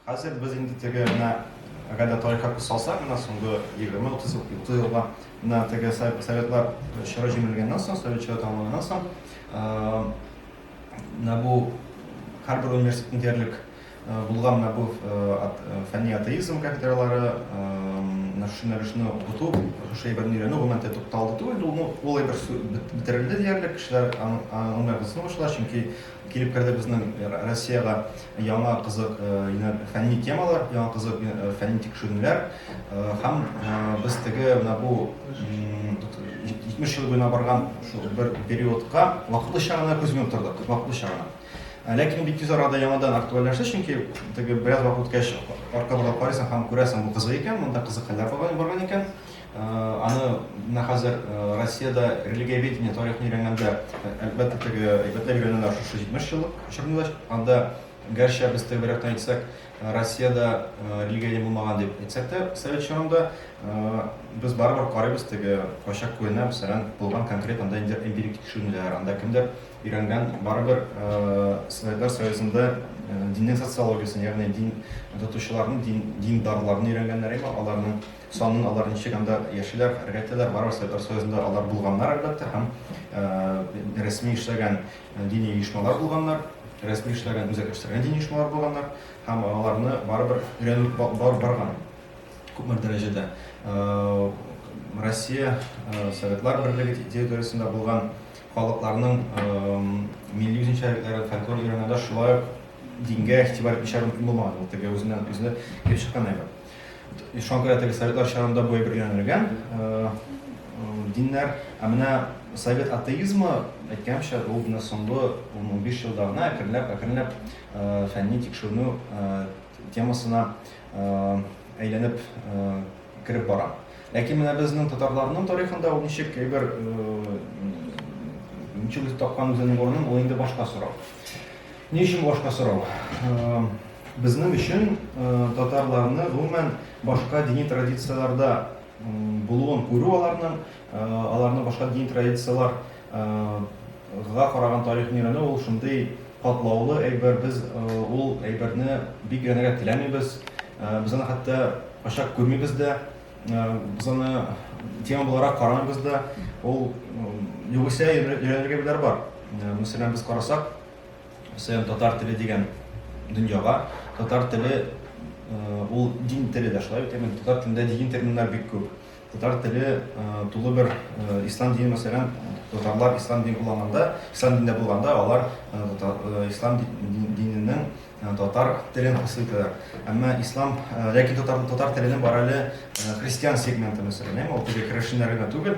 Хәзер без инде теге менә әгәр тарихка күз салсак, менә соңгы 20-30 елга менә теге советлар чоры җимерелгәннән соң, советчылар тамамланганнан соң, менә бу һәрбер университетның диярлек булган менә бу фәнни атеизм кафедралары, шуны укыту, шушы әйберне өйрәнү гомумән тукталды түгел, ул әйбер бетерелде диярлек, кешеләр аңа кызыну башлады, чөнки килеп керде безнең Россиягә яңа кызык фәнни темалар, яңа кызык фәнни тикшерүләр, һәм без теге менә бу 70 ел буена барган шу бер периодка вакытлыча гына күз йомып тордык, вакытлыча гына. Ләкин бик тиз арада яңадан актуальләште, чөнки теге бераз вакыт үткәч арка борылып карыйсың һәм күрәсең, бу кызык икән, монда кызык хәлләр барган икән. Аны менә хәзер Россиядә религиоведение тарихын өйрәнгәндә, әлбәттә теге әйбәтләр өйрәнәләр шушы 70 еллык чорында. Анда гәрчә без теге берәктән әйтсәк, Россиядә религия булмаган дип әйтсәк тә, совет чорында без барыбер карыйбыз теге качак күренә, мәсәлән, булган конкрет анда эмпирик тикшерүләр, анда кемдер өйрәнгән барыбер Советлар Союзында диннең социологиясын, ягъни дин тотучыларның диндарларны өйрәнгәннәр иде, аларның санын, алар ничек анда яшиләр, хәрәкәт итәләр, барыбер Советлар Союзында алар булганнар әлбәттә, һәм рәсми эшләгән дини оешмалар булганнар, рәсми эшләгән үзәкләштергән дини оешмалар булганнар, һәм аларны барыбер өйрәнеп барган күпмер дәрәҗәдә. Россия Советлар Берлеге территориясында булган халыкларның милли үзенчәлекләре, фольклор өйрәнүдә шулай дингә игътибар итүчәр мөмкин булмаган. Ул теге үзенә килеп чыккан әйбер. Шуңа күрә теге Советлар чорында бу әйбер өйрәнелгән диннәр, ә менә совет атеизмы әйткәнчә, ул менә соңгы 15 елда гына әкренләп фәнни тикшерү темасына әйләнеп кирип бара. Ләкин менә безнең татарларның тарихында ул ничек әйбер ничек тапкан үзенең урынын, ул инде башка сорау. Ни өчен башка сорау? Безнең өчен татарларны гомумән башка дини традицияларда булуын күрү, аларның башка дини традицияларга караган тарихын өйрәнү, ул шундый катлаулы әйбер, без ул әйберне бик өйрәнергә теләмибез, без аны хәтта качак күрмибез дә, без аны тема буларак карамыйбыз да, ул югыйсә өйрәнергә биләр бар. Мәсәлән, без карасак, татар теле дигән дөньяга, татар теле ул дин теле дә шулай, татар телендә дин терминнар бик күп. Татар теле тулы бер ислам дине, мәсәлән, татарлар ислам дин кулланганда, ислам диндә булганда, алар ислам диненең татар телен хасил итәләр. Әмма ислам, ләкин татар теленең бар әле христиан сегменты, мәсәлән, ул теге керәшеннәр генә түгел,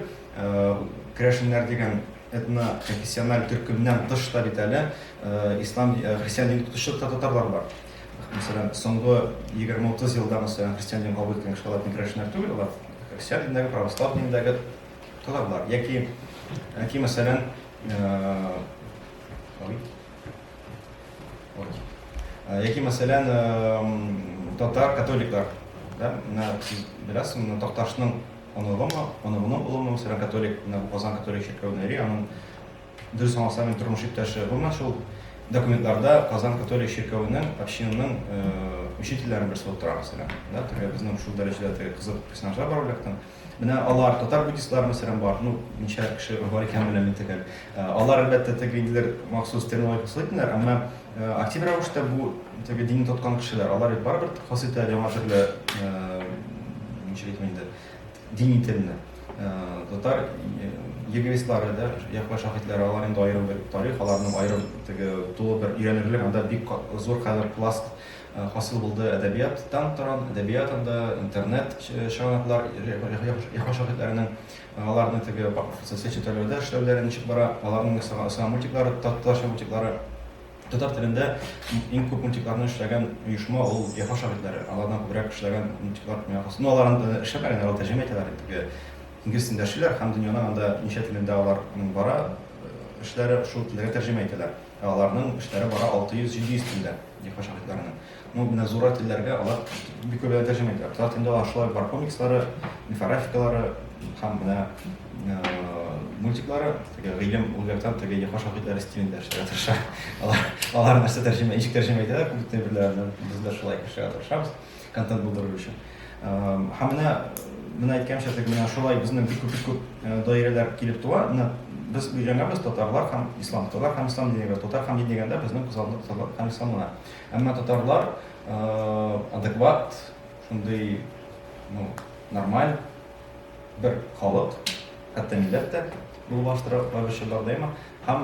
керәшеннәр дигән этно-конфессиональ төркемнән тыш та бит әле ислам христиан дин тотучы татарлар бар. Мәсәлән, соңгы 20-30 елда, мәсәлән, христиан дин кабул иткән кешеләр керәшеннәр түгел, алар христиан динендәге, православ динендәге татарлар. Яки мәсәлән, татар католиклар, да, сез беләсез, Такташның оныгының улы, мәсәлән, католик, Казан католик чиркәүнәре, аның дөрес аңласам, тормыш иптәше булман шул документларда Казан католик чиркәүнең общинаның учительләрен берсе булып тора, мәсәлән, да, теге безнең шул дәрәҗәдә кызык персонажлар бар үлектән. Менә алар татар буддистлар, мәсәлән, бар, ничә кеше бар икән беләм инде. Алар әлбәттә теге инделәр махсус терминологик сөйләйдиләр, әмма актив рәвештә бу теге дин тоткан кешеләр, алар барыбер хасыта яңа төрле ничек әйтим инде, дини телне. Татар егевистлары да, яклы шаһитләр, алар инде аерым бер тарих, аларның аерым теге тулы бер өйрәнерлек, анда бик зур хәлләр пласт хасил булды әдәбияттан торган, әдәбиятында интернет чыганаклар, яклы шаһитләренең аларның теге социаль челтәрләрдә эшләүләре ничек бара, аларның сага мультиклары, татарча мультиклары. Татар телендә иң күп мультикларны эшләгән оешма ул яклы шаһитләре. Алардан күбрәк эшләгән мультиклар мөхәссис. Аларны эшләгән, алар тәрҗемә итәләр теге инглиз телендә эшләр, һәм дөньяның анда ничә телендә аларның бара эшләре шул телгә тәрҗемә итәләр. Аларның эшләре бара 600-700 телдә, яклы шаһитләрнең. Менә зур телләргә алар бик күп тәрҗемә итәләр. Татар телендә алар шулай бар комикслары, инфографикалары һәм менә мультиклары гыйлем улгактан теге яхаш акыйтлары стилендә эшләргә тырыша. Алар нәрсә тәрҗемә, ничек тәрҗемә итәләр, күп бирләрне без дә шулай эшләргә тырышабыз, контент булдыру өчен. Һәм менә әйткәнчә теге менә шулай безнең бик күп даирәләр килеп туа. Без өйрәнгәнбез татарлар һәм ислам, татарлар һәм ислам дигәндә, татар һәм дин дигәндә безнең кызлар татарлар һәм исламлар. Әмма татарлар адекват, шундый нормаль бер халык, хәтта милләт тә булыштырып дайма, һәм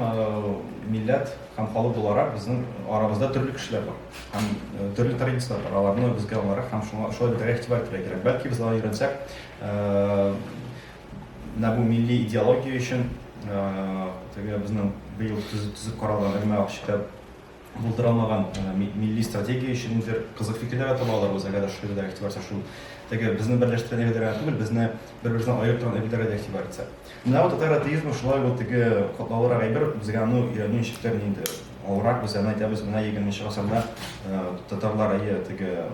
милләт һәм халык буларак безнең арабызда төрле кешеләр бар. Һәм төрле традициялар бар. Аларны безгә аларак һәм шулай бер игътибар итәргә кирәк. Бәлки без аларны өйрәнсәк, бу милли идеология өчен теге безнең быел төзеп каралган өлкә китап булдыра алмаган милли стратегия өчен кызык фикерләр таба алырбыз, әгәр шулай да игътибар итсәк, шул теге безне берләштерә генә түгел, безне бер-берсеннән аерып торган әйберләргә дә игътибар итсәк. Менә татар атеизмы шулай теге катлаулырак әйбер, безгә аны өйрәнү ничектер инде авыррак, без әйтәбез, менә 20нче гасырда татарлар теге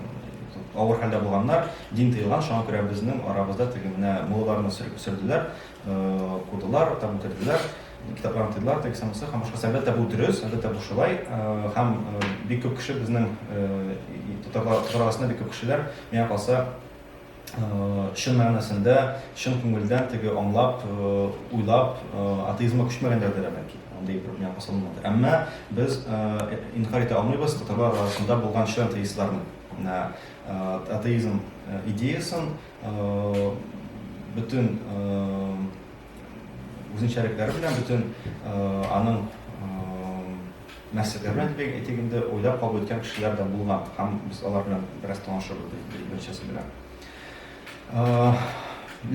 авыр хәлдә булганнар, дин тыелган, шуңа күрә безнең арабызда теге менә мулларны сөрделәр, кудылар, там үтерделәр, китапларны тыйдылар, теге самсы, һәм башка сәбәттә бу дөрес, әлбәттә бу шулай, һәм бик күп кеше безнең татарлар арасында бик күп кешеләр, миңа калса, чын мәгънәсендә, чын күңелдән теге аңлап, уйлап, атеизмга күчмәгәннәрдер бәлки. Андый бер миңа калса булмады. Әмма без инкар итә алмыйбыз татарлар арасында булган чын атеистларны. Атеизм идеясын бөтен үзенчәлекләре белән, бөтен аның мәсьәләләре белән әйтегендә уйлап кабул иткән кешеләр дә булган. Һәм без алар белән бераз танышырбыз беренчесе белән.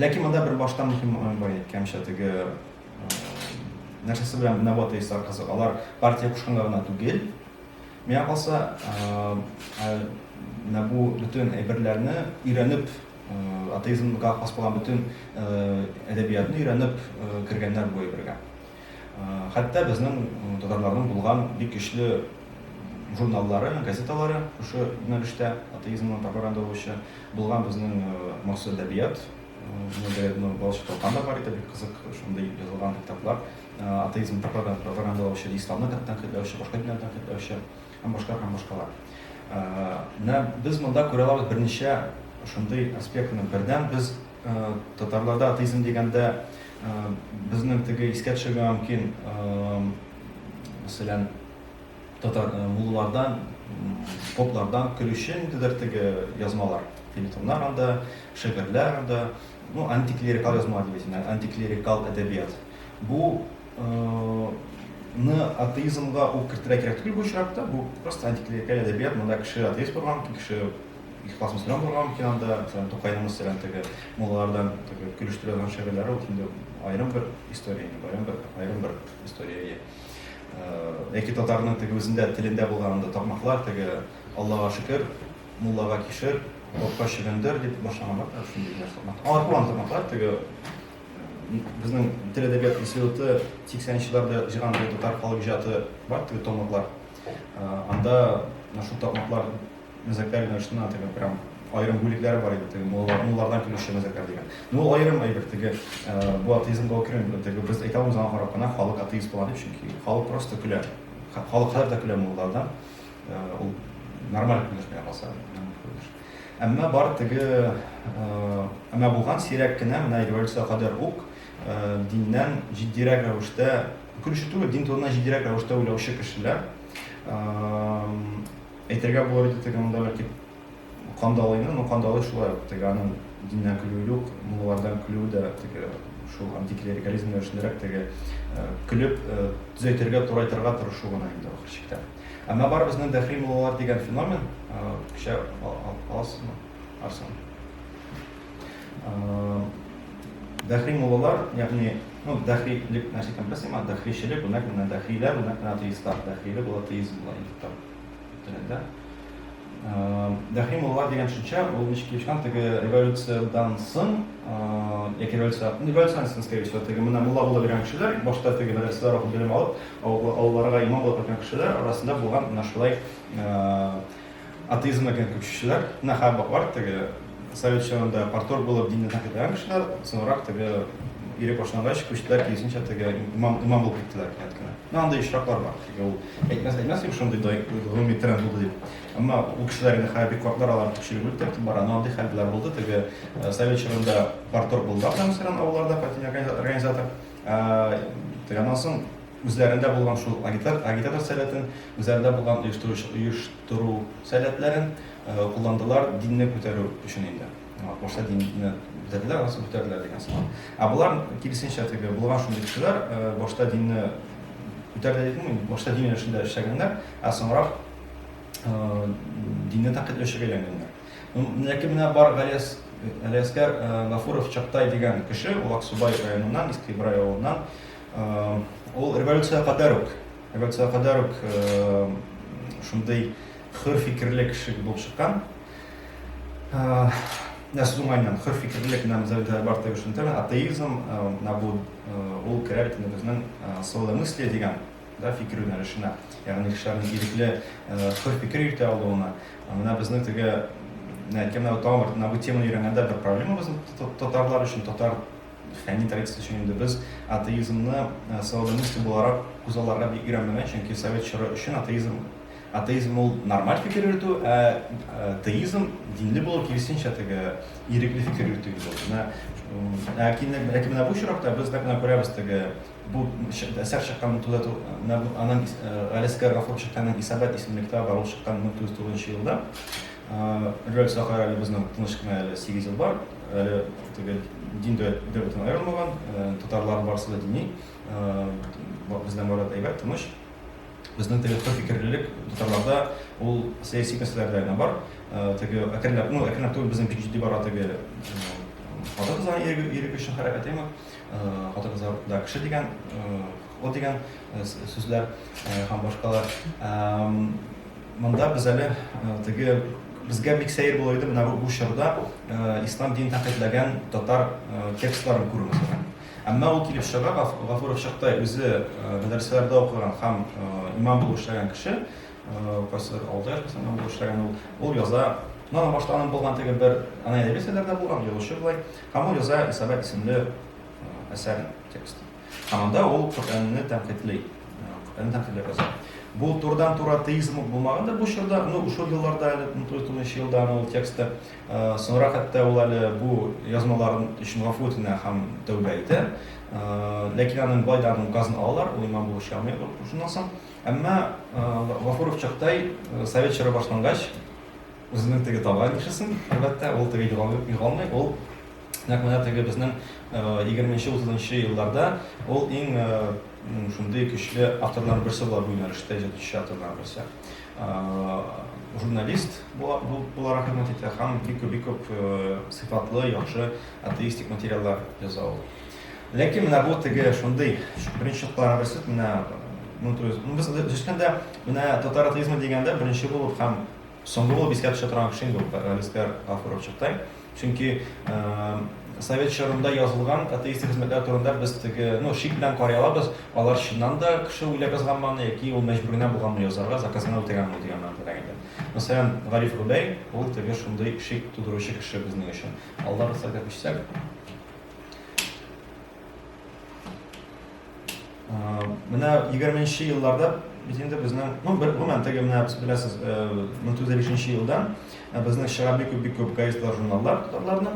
Ләкин монда бер баштан мөһим бар әйткәнчә теге нәрсәсе белән менә бу атеистлар кызык. Алар партия кушканга гына түгел. Миңа калса, бу бөтен әйберләрне өйрәнеп, атеизмга хас булган бөтен әдәбиятны өйрәнеп кергәннәр бу әйбергә. Хәтта безнең татарларның булган бик көчле журналлары, газеталары, шушы юнәлештә атеизмны пропагандалаучы булган безнең махсус әдәбият, балчык Талканда бар иде, бик кызык шундый язылган китаплар. Атеизм пропагандалаучы, исламны тәнкыйтьләүче, башка диннәрне тәнкыйтьләүче, һәм башкалар. Без монда күрә алабыз берничә шундый аспектны. Бердән без татарларда атеизм дигәндә безнең теге искә төшергә мөмкин, мәсәлән, татар муллардан, поплардан көлүче ниндидер теге язмалар, фельетоннар анда, шигырьләр анда, антиклерикал язмалар дип әйтәләр, антиклерикал әдәбият. Бу атеизмга ул кертергә кирәк түгел бу очракта, бу просто антиклерикал әдәбият, монда кеше атеист булган, кеше ихлас мөселман булган мөмкин анда, мәсәлән, Тукайның мәсәлән теге муллардан теге көлештергән шигырьләре, ул инде аерым бер история, аерым бер история. Яки татарның теге үзендә телендә булганда такмаклар, теге Аллага шөкер, муллага кишер, отка чөгендер дип башлаганнар, шундый нәрсә. Алар булган такмаклар теге безнең тел әдәбият институты 80нче җыган татар халык иҗаты бар, теге томлыклар. Анда шул такмаклар мәзәкләр юнәлешенә теге прям аерым бүлекләре бар иде, теге муллардан килүче мәзәкләр дигән. Ул аерым әйбер теге бу атеизмга керен, теге без әйтәбез аңа карап кына халык атеист була дип, чөнки халык просто көлә. Халык хәтта көлә муллардан. Ул нормаль көлеш белән алса. Әмма бар теге әмма булган сирәк кенә менә революция кадәр ук диннән җитдирәк рәвештә көлүче түгел, дин турында җитдирәк рәвештә уйлаучы кешеләр әйтергә булыр иде теге монда бәлки Кандалыйны, Кандалый шулай ук теге аның диннән көлүе, муллардан көлүе дә теге шул антиклерикализм өченрәк теге көлеп төзәтергә, турайтырга тырышу гына инде ахыр чиктә. Әмма бар безнең дәхри муллалар дигән феномен, кеше аласызмы? Арсан. Дәхри муллалар, ягъни, дәхрилек нәрсә икән беләсеңме? Дәхричелек, бу нәкъ дәхриләр, бу нәкъ атеистлар, дәхрилек бу атеизм була инде. Дәхри муллалар дигән төшенчә, ул ничек килешкән теге революциядан соң, яки революциядан соң, скорее всего, теге менә мулла була биргән кешеләр, башта теге мәдрәсәләр укып белем алып, авылларга имам булып кергән кешеләр арасында булган менә шулай атеизмга кергән кешеләр, нәһә бар теге совет чорында партор булып динне тәнкыйтьләгән кешеләр, соңрак теге ире башлангач күчтеләр кисенчә теге имам булып киттеләр кенәткә. Анда ишраклар бар. Теге ул әйтмәс шундый гомуми тренд булды дип. Әмма ул кешеләрне хәби квартлар алар күчелеп үтеп бара. Анда хәлләр булды. Теге совет чорында партор булды. Мәсәлән, авылларда партия организатор. Теге аннан соң үзләрендә булган шул агитатор сәләтен, үзләрендә булган оештыру сәләтләрен кулландылар динне күтәрү өчен инде. Башта динне күтәрделәр, аннан күтәрделәр дигән сыман. Булар киресенчә теге булган шундый кешеләр башта динне күтәрделәр, башта дин эшендә эшләгәннәр, соңрак динне тәкъидләүчегә әйләнгәннәр. Ләкин менә бар Галиәскәр Гафуров Чактай дигән кеше, ул Аксубай районыннан, Иске Ибрай авылыннан, ул революцияга кадәр үк шундый хөр фикерле кеше булып чыккан. Сүз уңайнан хөр фикерлек намзәлдә бар теге шундый атеизм, ул керә бит безнең свободомыслие дигән фикер юнәлешенә, ягъни кешеләрнең ирекле хөр фикер йөртә алуына. Менә безнең теге әйткәндә бу теманы өйрәнгәндә бер проблема безнең татарлар өчен, татар фәнни традиция өчен инде без атеизмны свободомыслие буларак күзалларга бик өйрәнмәгән, чөнки совет чоры өчен атеизм ул нормаль фикер йөртү, атеизм динле булу киресенчә теге ирекле фикер йөртү иде. Ләкин менә бу чиракта без нәкъ күрәбез теге бу әсәр чыккан тудату, аның Галиәскәр Гафуров Чактайның Исабат исемле китабы бар, ул чыккан 1909 елда. Революция хәле безнең тыныч кына 8 ел бар. Әле теге дин дәүләтеннән аерылмаган, татарлар барысы да дини, безнең арада әйбәт тыныч. Безнең теге фикерлелек татарларда ул сәяси мәсьәләләрдә генә бар. Теге әкренләп түгел безнең бик җитди бара теге хатын-кызлар ирек өчен хәрәкәт итә. Хатын-кызлар да кеше дигән, о дигән сүзләр һәм башкалар. Монда без әле теге безгә бик сәер булыр иде менә бу чорда ислам динен тәкъидләгән татар текстларын күрү мәсәлән. Әмма ул килеп чыга, Гафуров Чактай үзе мәдрәсәләрдә укыган һәм имам булып эшләгән кеше, кайсы алда имам булып эшләгән ул яза. Аның баштан булган теге бер ана әдәбиятләрдә булган язучы булай. Һәм ул яза Исабат исемле әсәр текст. Анда ул Коръәнне тәнкыйтьли. Бу турыдан-туры атеизм булмаганда бу чорда, ушул елларда әле 1909 елда ул тексты соңра хәтта ул әле бу язмаларын өчен гафу үтенә һәм тәүбә итә. Ләкин аның байдан указын алалар, ул имам булып эшләмәй шуннан соң. Әмма Гафуров Чактай совет чоры башлангач үзенең теге табан кешесен, әлбәттә, ул теге югалмый, ул нәкъ менә теге безнең 20-30 елларда ул иң шундый көчле авторлар берсе була бу юнәлештә, җитүче авторлар берсе. Журналист буларак хезмәт итә һәм бик күп сыйфатлы, яхшы атеистик материаллар яза ул. Ләкин менә бу теге шундый беренче кылган берсе менә без җишкәндә менә татар атеизмы дигәндә беренче булып һәм соңгы булып искә төшә торган кеше инде Галиәскәр Гафуров Чактай. Чөнки совет чорында язылган атеистик хезмәтләр турында без теге, шик белән карый алабыз, алар чыннан да кеше уйлап язганмы, яки ул мәҗбүр генә булганмы язарга, заказны үтәгәнме дигәннән тәрәгәндә. Мәсәлән, Гариф Рубей ул теге шундый шик тудыручы кеше безнең өчен. Алар рөхсәт итсәк. Менә 20-нче елларда biz инде безнең, гомумән теге менә беләсез, 1950 елдан безнең чыга бик күп газеталар, журналлар татарларның,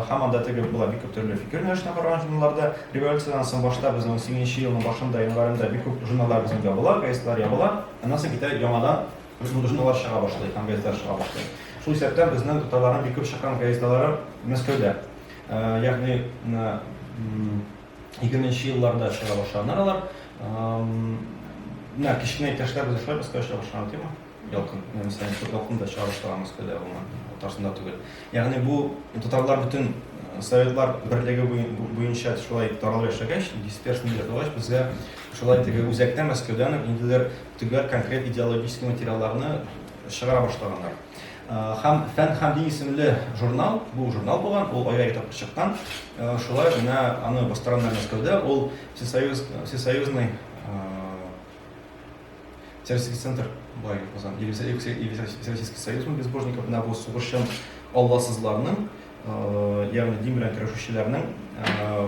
һәм анда теге була бик күп төрле фикер юнәлешенә барган журналларда. Революциядан соң башта безнең 18 елның башында, январында бик күп журналлар безнең була, газеталар ябыла. Аннан соң китә яңадан журналлар чыга башлый, һәм газеталар чыга башлый. Шул исәптән безнең татарларның бик күп чыккан газеталары Мәскәүдә. Ягъни 20-нче елларда чыга башлаганнар алар. Менә кичкенә иптәшләр без эшләп Мәскәүдә башлаган тема. Ялкын, мәсәлән, ялкын да чыга башлаган Мәскәүдә булган, Татарстанда түгел. Ягъни бу татарлар бөтен советлар берлеге буенча шулай таралып яшәгәч, дисперсный булгач, безгә шулай теге үзәктән Мәскәүдән инделәр төгәл конкрет идеологический материалларны чыгара башлаганнар. Һәм Фән һәм дин исемле журнал, бу журнал булган, ул ая итеп чыккан. Шулай менә аны бастыраннар Мәскәүдә, ул всесоюзный террористический центр бай Казан, или Всероссийский союз безбожников на сугышчан алласызларның ягъни дин белән көрәшүчеләрнең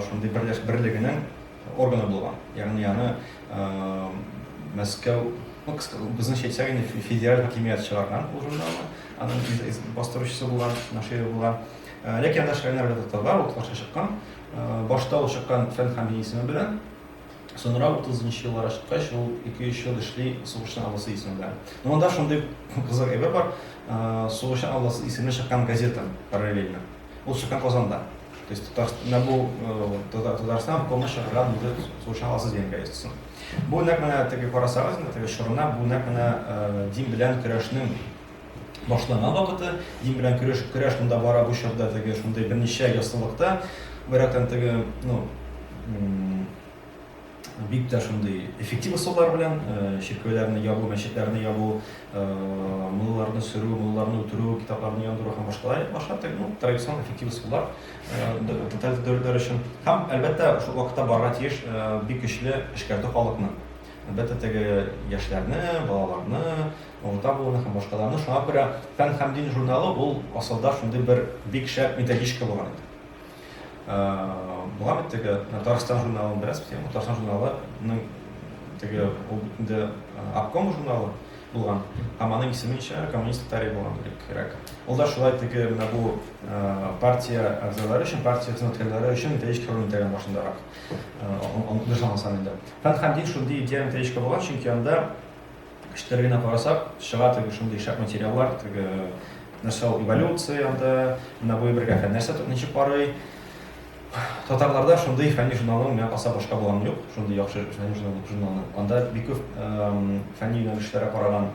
шундый берлегенең органы булган. Ягъни аны Мәскәү, безнең әйтсәк инде федераль хакимият чыгарган ул журналны, аның бастыручысы булган, наширы булган. Ләкин анда шигырьләр дә бар, укылышка чыккан. Башта ул чыккан Фән һәм дин исеме белән, соңра 30-нчы елларга чыккач, ул 2-3 ел эшли Сугышның алласы исемендә. Монда шундый кызык әйбер бар. Сугышның алласы исемле чыккан газета параллельно. Ул чыккан Казанда. То есть Татарстан полностью чыгарган Сугышның алласы дигән газетасын. Бу нәкъ менә теге карасагыз, теге шурына, бу нәкъ менә дин белән көрәшнең башланган вакыты, дин белән көрәш монда бара бу чорда теге шундый берничә ясылыкта, бирәктән теге, бик тә шундый эффектив усуллар белән ширкәләрне ябу, мәчетләрне ябу, мулларны сөрү, мулларны үтерү, китапларны яндыру һәм башка традицион эффектив усуллар тоталь дәүләтләр өчен. Һәм әлбәттә шул вакытта барга тиеш бик көчле эшкәртү халыкны. Әлбәттә теге яшьләрне, балаларны, орта буынны һәм башкаларны. Шуңа күрә Фән һәм дин журналы ул асылда шундый бер бик шәп методичка булган иде. Булган теге Татарстан журналын бераз, Татарстан журналының теге ул инде обком журналы булган. Һәм аның исеме коммунист тарих булган кирәк. Ул да шулай теге менә бу партия әгъзалары өчен, партия хезмәткәрләре өчен методичка ролен башындарак. Аны җанласан инде. Фән һәм дин шундый идея методичка булган, чөнки анда кешеләргә карасак, чыга теге шундый шәп материаллар, теге нәрсә эволюция анда, менә бу бергә нәрсә ничек барый. Татарларда шундый фәнни журналның менә аса башка булган юк, шундый яхшы фәнни журналны. Анда бик күп фәнни юнәлешләргә караган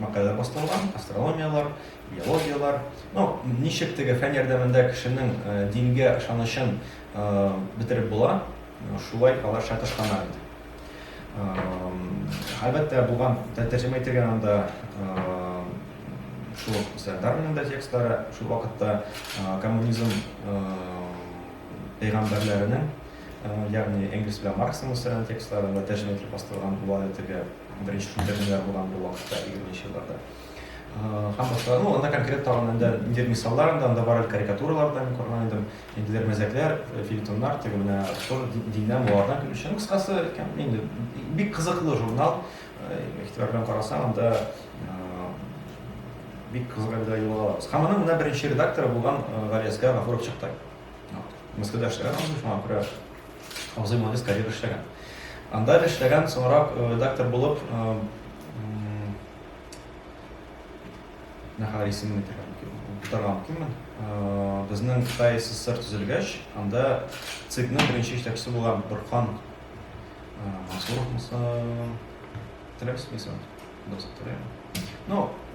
мәкаләләр бастырылган, астрономиялар, биологиялар. Ничек теге фән ярдәмендә кешенең дингә ышанычын бетереп була, шулай алар шатышканнар иде. Әлбәттә булган тәрҗемә ителгән анда шул Дарвинның да текстлары, шул вакытта коммунизм пәйгамбәрләренең, ягъни Энгельс белән Марксның текстларында тәрҗемә ителеп бастырылган була теге беренче тәрҗемәләр булган бу вакытта 20-нче елларда. Һәм башка, анда конкрет тагында мисалларында анда бар карикатуралардан күргән идем, инде мәзәкләр, филитоннар, теге менә диндән булардан килүче. Кыскасы, инде бик кызыклы журнал, игътибар белән карасаң, анда бик кызык әйберләр юллар. Һәм аның менә беренче редакторы булган Галиәскә Гафуров чыкты. Москвада эшләгән, шуңа күрә абзый молодец карьера эшләгән. Анда эшләгән, соңрак редактор булып, нәһар исемен торган киммен. Безнең Кытай СССР төзелгәч, анда ЦИКның беренче җитәкчесе булган Борхан Мансуров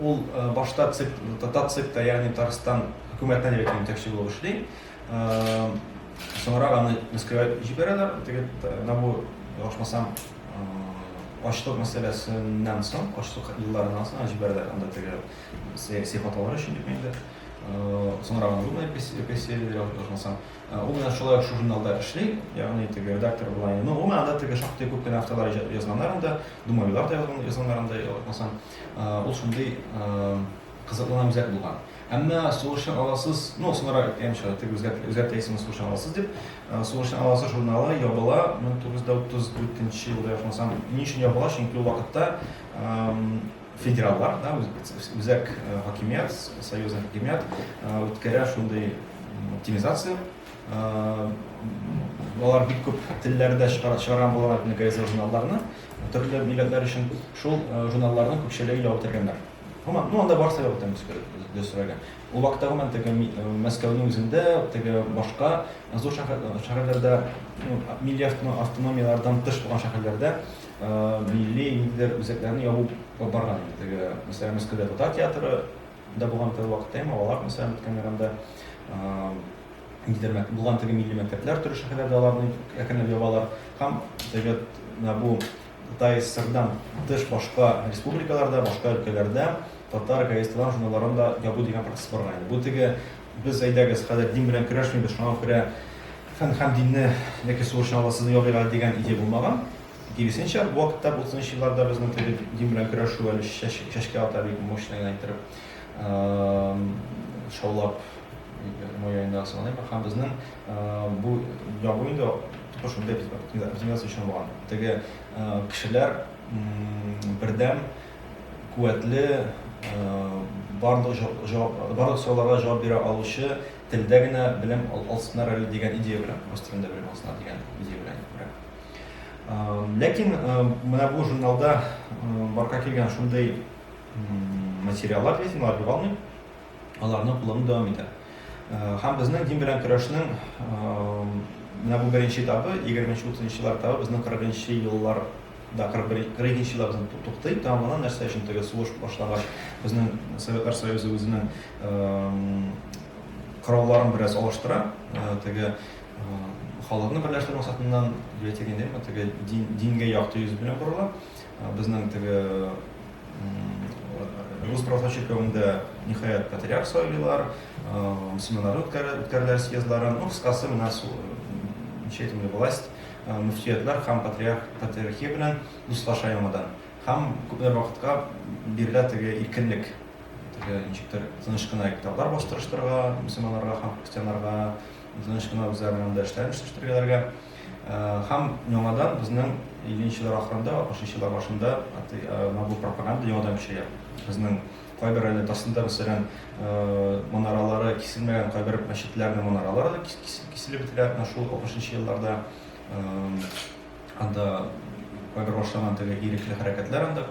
ул башта ЦИКта, ягъни Татарстан хөкүмәтенә җитәкче булып эшли. Соңрак аны Москвага җибәрәләр, теге бу ошмасам ачлык мәсьәләсеннән соң, ачлык елларыннан соң җибәрәләр, анда теге сәяси хаталар өчен дип инде. Соңрак аны репрессияләр ошмасам. Ул менә шулай шу журналда эшли, ягъни теге редактор булган. Ул менә анда теге шактый күп кенә автолар язганнар анда, думаулар да язганнар анда, ошмасам. Ул шундый кызыклы үзәк булган. Әмма Сугышның алласыз, соңрак теге үзгәртә исеме Сугышның алласыз дип, Сугышның алласы журналы ябыла 1934 елда ошмасам. Ни өчен ябыла? Чөнки ул вакытта федераллар, үзәк хакимият, союзный хакимият үткәрә шундый оптимизация. Алар бик күп телләрдә чыгарган булалар газета журналларны, төрле милләтләр өчен шул журналларның күпчелеге ябып тергәннәр. Анда бар сәбәп өстәрәгән. Ул вакытта теге Мәскәүнең үзендә, теге башка зур шәһәрләрдә, милли автономиялардан тыш булган шәһәрләрдә милли нидер үзәкләрне ябу барган иде. Теге, мәсәлән, Мәскәүдә Татар театры да булган вакытта, алар мәсәлән үткәннәрендә нидер булган теге милли мәктәпләр төрле шәһәрләрдә аларны әкренләп ябалар. Һәм теге бу Кытай СССРдан тыш башка республикаларда, башка өлкәләрдә татар газеталар, журналларын да ябу дигән процесс барган. Бу теге без әйдәгез хәзер дин белән көрәшмибез, шуңа күрә Фән һәм динне яки Сугышның алласын ябыйга дигән идея булмаган. Киресенчә, бу вакытта 30-нчы елларда безнең теге дин белән көрәшү әле чәчкә ата бик мощный гына иттереп шаулап moyayında sanayım. Hem bizden bu yapıyında topuşum deyip optimizatsiya için olan. Tege kişiler birden kuvvetli bardıq sorulara cevap bire alışı tilde gene bilim alsınlar öyle diyen ideya bilen, Rus-tilinde bilim alsınlar diyen ideya bilen. Lakin mana bu jurnalda barqa kelgan shunday materiallar yetimlar bo'lmay, ularni qo'llanib davom etadi. Ham bizning din bilan kurashning mana bu birinchi etapi 20-30 yillar etapi bizning 40-yillarda 40-yillar bizni to'xtaydi, tamomlan narsa uchun tega sulush boshlangach bizning Sovetlar Soyuzi o'zining qurollarını biraz alıştıra, tega xalqni birlashtirib maqsadidan aytganda ham tega dinga yoqti yuz bilan qurilib, bizning tega Rus православной церковінде nihoyat patriarx soylilar, seminarlar o'tkaziladi, съездlar, ну, qisqasi mana chetimli власть, muftiyatlar ham patriarxiya bilan do'stlashayotgan. Ham ko'p vaqtga beriladi tega erkinlik, tega inchiktir tinchgina kitoblar bostirishtirga, musulmonlarga ham xristianlarga tinchgina o'zlarining ishlashtirganlarga ham yo'madan bizning 50-yillar oxirida, 60-yillar boshida bu propaganda yo'ldan kuchayadi. Bizning qay bir aslında mesela manaralari kesilmagan qay bir masjidlarning manaralari kesilib bitiladi. Shu 60-yillarda anda qay bir boshlagan tege irikli harakatlar anda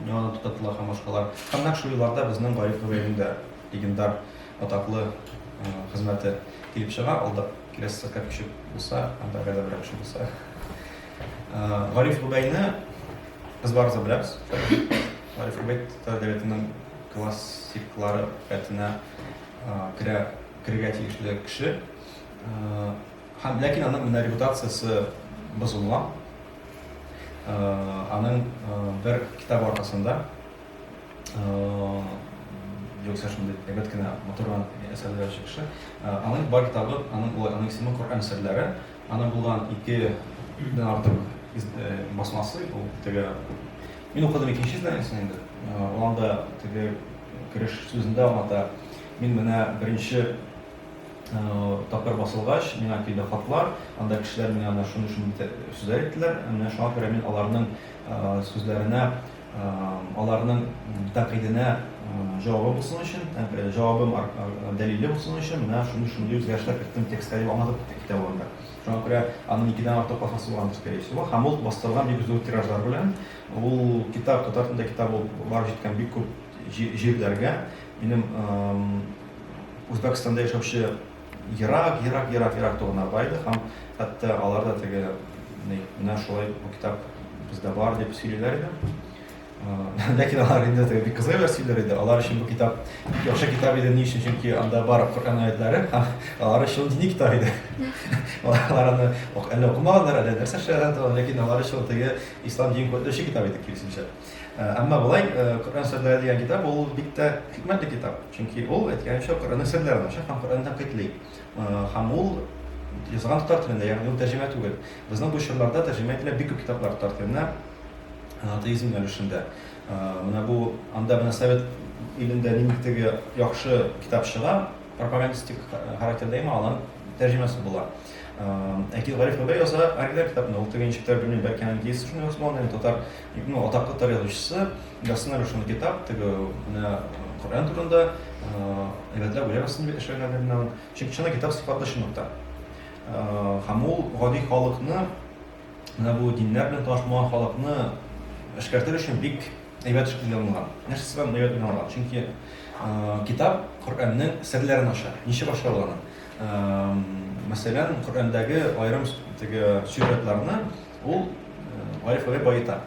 yo'ldan to'xtatilgan ham boshqalar. Hamda shu yillarda bizning G'arif Xubayevning legendar ataqli xizmati kelib chiqa, alda kelasi safar kishi bo'lsa, anda g'alaba bir kishi bo'lsa. G'arif Xubayevni biz barcha bilamiz. G'arif Xubayyev davlatining klassiklari qatina kirga tegishli kishi. Lakin uning reputatsiyasi buzilgan. Uning bir kitob orqasida yoksa shunday elbetgina motordan eserlar chiqishi. Uning bor kitobi, uning ismi Qur'on sirlari. Uning bo'lgan 2 dan ortiq basmasi, bu tega men o'qidim ikkinchi izlanisini endi. Onda tega kirish so'zida ota men mana birinchi topar bosilgach, menga keldi xatlar, anda kishilar menga ana shuni so'zlar aytdilar. Mana shunga ko'ra men ularning so'zlarini, ularning tanqidini javob bo'lsin uchun, javobim dalili bo'lsin uchun mana shunday o'zgarishlar kiritdim tekstga olmadim kitobimda. Shunga ko'ra uning 2 dan ortiq basmasi bo'lgan, скорее всего, ham ul bostirilgan bek uzun tirajlar bilan bu kitob tatar tilida kitob borib yetgan bek ko'p yerlarga mening O'zbekistonda yashovchi yiroq to'g'narbaydi ham hatto ularda tega mana shulay bu kitob bizda bor deb so'ylar edi. Lakin ular endi bir qiziq versiyalar edi. Ular uchun bu kitob yaxshi kitob edi, nechun chunki unda bor Qur'on oyatlari, ular uchun diniy kitob edi. Ularni o'qimaganlar edi, narsa shahada, lekin ular uchun tega islom din ko'rilishi kitob edi kelishincha. Ammo bo'lay Qur'on sirlari degan kitob u bitta hikmatli kitob. Chunki u aytganicha Qur'on sirlari, ham Qur'ondan qaytli. Ham u yozgan tatar tilida, ya'ni u tarjima tugul. Bizning bu shirlarda tarjima etilgan bir ko'p kitoblar tatar tilida ateizm yo'nalishida. Mana bu anda mana Sovet ilmida nimaga yaxshi kitob chiqa, propagandistik xarakterda emas, ularning tarjimasi bo'lar. Akil G'arif Xubayyev esa original kitobni o'qiganchilar bilmayman, balki angliz shuni yozgan, tatar, ataqli tarix yozuvchisi, Gaston Rushon kitob, mana Qur'on turida evatlar bo'layapsizmi ishlanadigan. Chunki shuna kitob sifatlashmoqda. Ham u g'odiy xalqni mana bu dinlar bilan tanishmagan xalqni ishkartirish uchun bek evat qilingan. Narsa bilan evat qilingan. Chunki kitob Qur'onning sirlarini ochadi. Nishi boshqalarni. Masalan, Qur'ondagi ayrim suratlarni u G'arif Xubayyev boyitadi.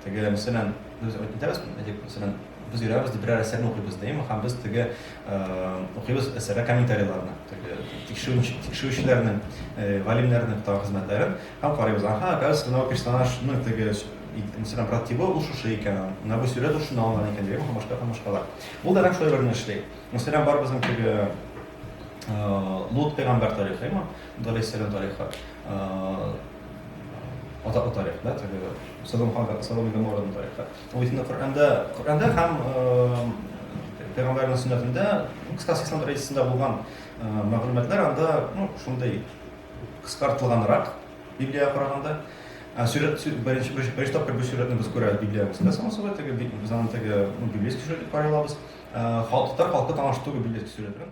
Tega masalan biz aytamiz, masalan biz yuramiz deb bir asarni o'qiymiz deymi, ham biz tega o'qiymiz asarga kommentariyalarni, tega tekshiruvchilarning, olimlarning xizmatlarini ham qaraymiz. Aha, qaysi personajni tega masalan protibo u shu ekan, mana bu surat shuni olgan ekan deymi, ham boshqalar. Bu da ham shunday bir narsa. Masalan, bor bizning tega Lut payg'ambar tarixi, alayhissalom tarixi, ota tarixda, Sodom G'amorra tarixi. U Qur'onda ham пайғамбарның сүннәтендә, кыскасы ислам традициясендә булган мәгълүматлар анда шундай кыскартылганрак Библияга караганда. Беренче тапкыр бу сюжетны без күрәбез Библиябызда, само собой, теге без аны библейский сюжет дип карый алабыз. Халкы таныштыру библейский сюжет белән.